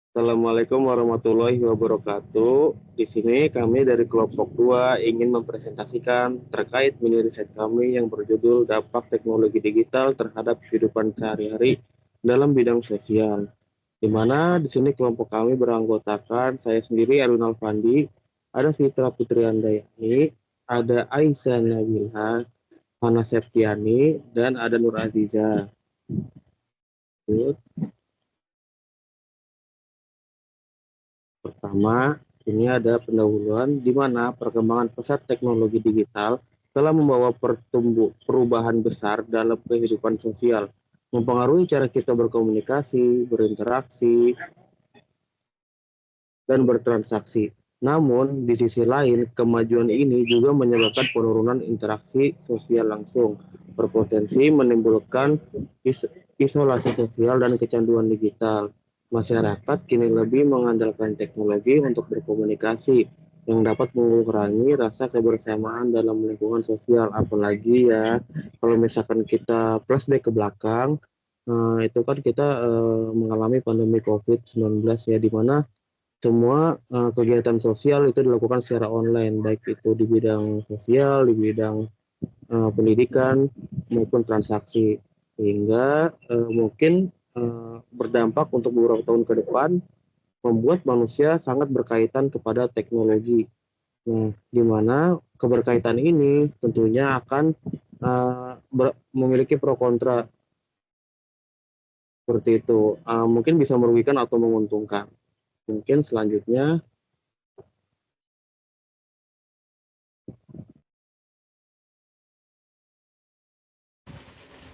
Assalamualaikum warahmatullahi wabarakatuh. Di sini kami dari kelompok 2 ingin mempresentasikan terkait mini riset kami yang berjudul dampak teknologi digital terhadap kehidupan sehari-hari dalam bidang sosial. Di mana di sini kelompok kami beranggotakan saya sendiri Erwin Alfandi, ada Fitra Putri Andayani, ada Aisyah Nabila, Hana Septiani, dan ada Nur Aziza. Pertama, ini ada pendahuluan di mana perkembangan pesat teknologi digital telah membawa perubahan besar dalam kehidupan sosial, mempengaruhi cara kita berkomunikasi, berinteraksi, dan bertransaksi. Namun, di sisi lain, kemajuan ini juga menyebabkan penurunan interaksi sosial langsung, berpotensi menimbulkan isolasi sosial dan kecanduan digital. Masyarakat kini lebih mengandalkan teknologi untuk berkomunikasi, yang dapat mengurangi rasa kebersamaan dalam lingkungan sosial. Apalagi ya, kalau misalkan kita flashback ke belakang, itu kan kita mengalami pandemi COVID-19 ya, di mana semua kegiatan sosial itu dilakukan secara online, baik itu di bidang sosial, di bidang pendidikan maupun transaksi, sehingga mungkin berdampak untuk beberapa tahun ke depan, membuat manusia sangat berkaitan kepada teknologi. Nah, di mana keberkaitan ini tentunya akan memiliki pro kontra seperti itu. Mungkin bisa merugikan atau menguntungkan. Mungkin selanjutnya.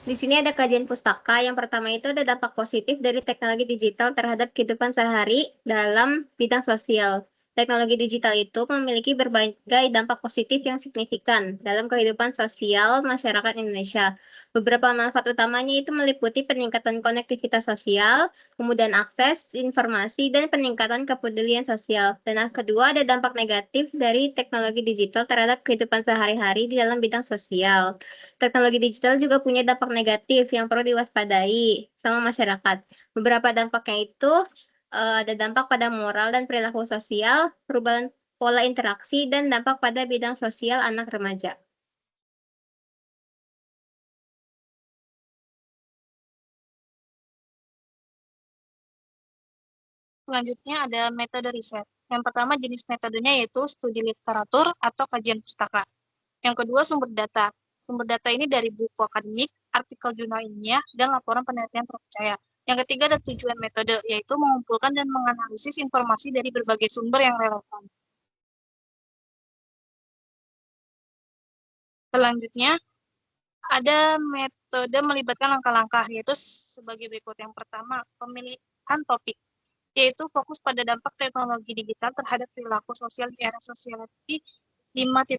Di sini ada kajian pustaka. Yang pertama itu ada dampak positif dari teknologi digital terhadap kehidupan sehari dalam bidang sosial. Teknologi digital itu memiliki berbagai dampak positif yang signifikan dalam kehidupan sosial masyarakat Indonesia. Beberapa manfaat utamanya itu meliputi peningkatan konektivitas sosial, kemudahan akses informasi, dan peningkatan kepedulian sosial. Dan yang kedua ada dampak negatif dari teknologi digital terhadap kehidupan sehari-hari di dalam bidang sosial. Teknologi digital juga punya dampak negatif yang perlu diwaspadai sama masyarakat. Beberapa dampaknya itu ada dampak pada moral dan perilaku sosial, perubahan pola interaksi, dan dampak pada bidang sosial anak remaja. Selanjutnya ada metode riset. Yang pertama jenis metodenya yaitu studi literatur atau kajian pustaka. Yang kedua sumber data. Sumber data ini dari buku akademik, artikel jurnal ilmiah, dan laporan penelitian terpercaya. Yang ketiga ada tujuan metode, yaitu mengumpulkan dan menganalisis informasi dari berbagai sumber yang relevan. Selanjutnya, ada metode melibatkan langkah-langkah, yaitu sebagai berikut. Yang pertama, pemilihan topik, yaitu fokus pada dampak teknologi digital terhadap perilaku sosial di era society 5.0.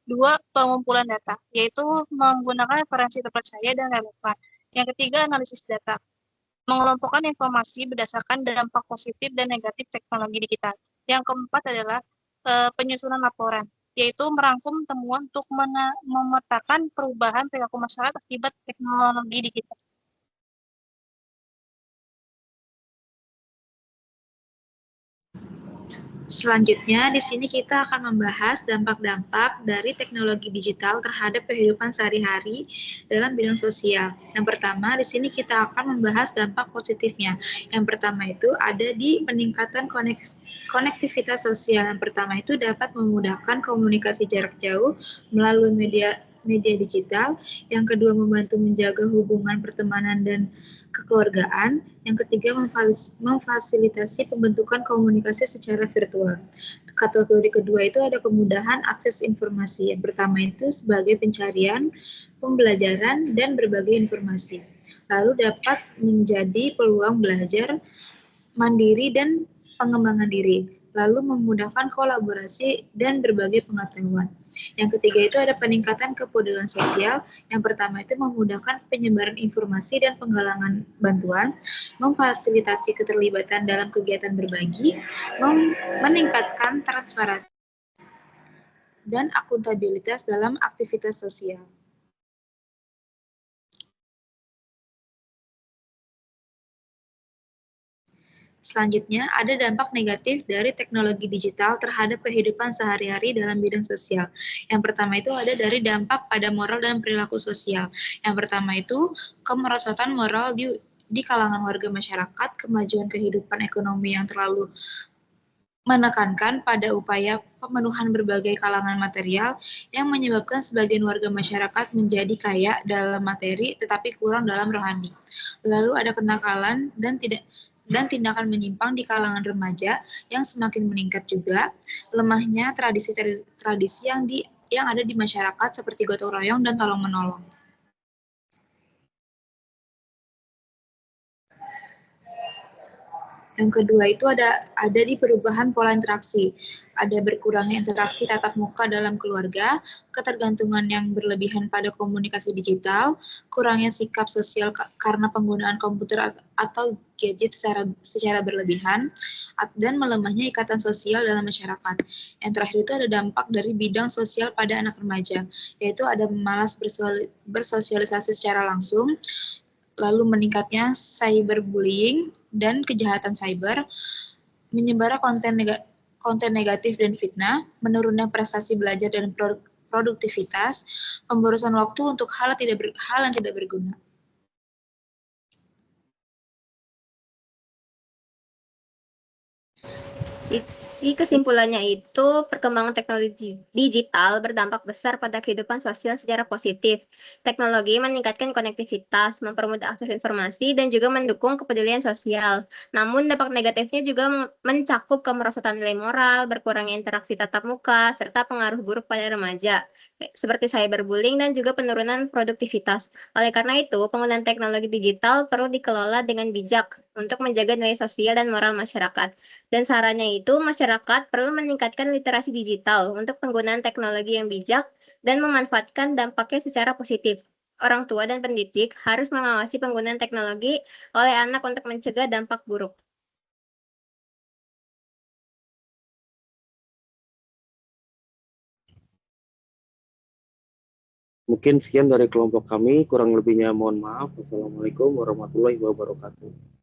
Dua, pengumpulan data, yaitu menggunakan referensi terpercaya dan relevan. Yang ketiga, analisis data, mengelompokkan informasi berdasarkan dampak positif dan negatif teknologi digital. Yang keempat adalah penyusunan laporan, yaitu merangkum temuan untuk memetakan perubahan perilaku masyarakat akibat teknologi digital. Selanjutnya, di sini kita akan membahas dampak-dampak dari teknologi digital terhadap kehidupan sehari-hari dalam bidang sosial. Yang pertama, di sini kita akan membahas dampak positifnya. Yang pertama itu ada di peningkatan konektivitas sosial. Yang pertama itu dapat memudahkan komunikasi jarak jauh melalui media digital. Yang kedua, membantu menjaga hubungan pertemanan dan kekeluargaan. Yang ketiga, memfasilitasi pembentukan komunikasi secara virtual. Kategori kedua itu ada kemudahan akses informasi. Yang pertama itu sebagai pencarian, pembelajaran, dan berbagai informasi. Lalu dapat menjadi peluang belajar mandiri dan pengembangan diri. Lalu memudahkan kolaborasi dan berbagai pengetahuan. Yang ketiga itu ada peningkatan kepedulian sosial. Yang pertama itu memudahkan penyebaran informasi dan penggalangan bantuan, memfasilitasi keterlibatan dalam kegiatan berbagi, meningkatkan transparansi dan akuntabilitas dalam aktivitas sosial. Selanjutnya, ada dampak negatif dari teknologi digital terhadap kehidupan sehari-hari dalam bidang sosial. Yang pertama itu ada dari dampak pada moral dan perilaku sosial. Yang pertama itu kemerosotan moral di kalangan warga masyarakat, kemajuan kehidupan ekonomi yang terlalu menekankan pada upaya pemenuhan berbagai kalangan material yang menyebabkan sebagian warga masyarakat menjadi kaya dalam materi tetapi kurang dalam rohani. Lalu ada kenakalan dan tindakan menyimpang di kalangan remaja yang semakin meningkat juga, lemahnya tradisi yang ada di masyarakat seperti gotong royong dan tolong menolong. Yang kedua itu ada di perubahan pola interaksi. Ada berkurangnya interaksi tatap muka dalam keluarga, ketergantungan yang berlebihan pada komunikasi digital, kurangnya sikap sosial karena penggunaan komputer atau gadget secara berlebihan, dan melemahnya ikatan sosial dalam masyarakat. Yang terakhir itu ada dampak dari bidang sosial pada anak remaja, yaitu ada malas bersosialisasi secara langsung, lalu meningkatnya cyberbullying dan kejahatan cyber, menyebar konten negatif dan fitnah, menurunnya prestasi belajar dan produktivitas, pemborosan waktu untuk hal yang tidak berguna. Di kesimpulannya itu, perkembangan teknologi digital berdampak besar pada kehidupan sosial secara positif. Teknologi meningkatkan konektivitas, mempermudah akses informasi, dan juga mendukung kepedulian sosial. Namun, dampak negatifnya juga mencakup kemerosotan nilai moral, berkurangnya interaksi tatap muka, serta pengaruh buruk pada remaja, seperti cyberbullying dan juga penurunan produktivitas. Oleh karena itu, penggunaan teknologi digital perlu dikelola dengan bijak untuk menjaga nilai sosial dan moral masyarakat. Dan sarannya itu, masyarakat perlu meningkatkan literasi digital untuk penggunaan teknologi yang bijak dan memanfaatkan dampaknya secara positif. Orang tua dan pendidik harus mengawasi penggunaan teknologi oleh anak untuk mencegah dampak buruk. Mungkin sekian dari kelompok kami, kurang lebihnya mohon maaf. Wassalamualaikum warahmatullahi wabarakatuh.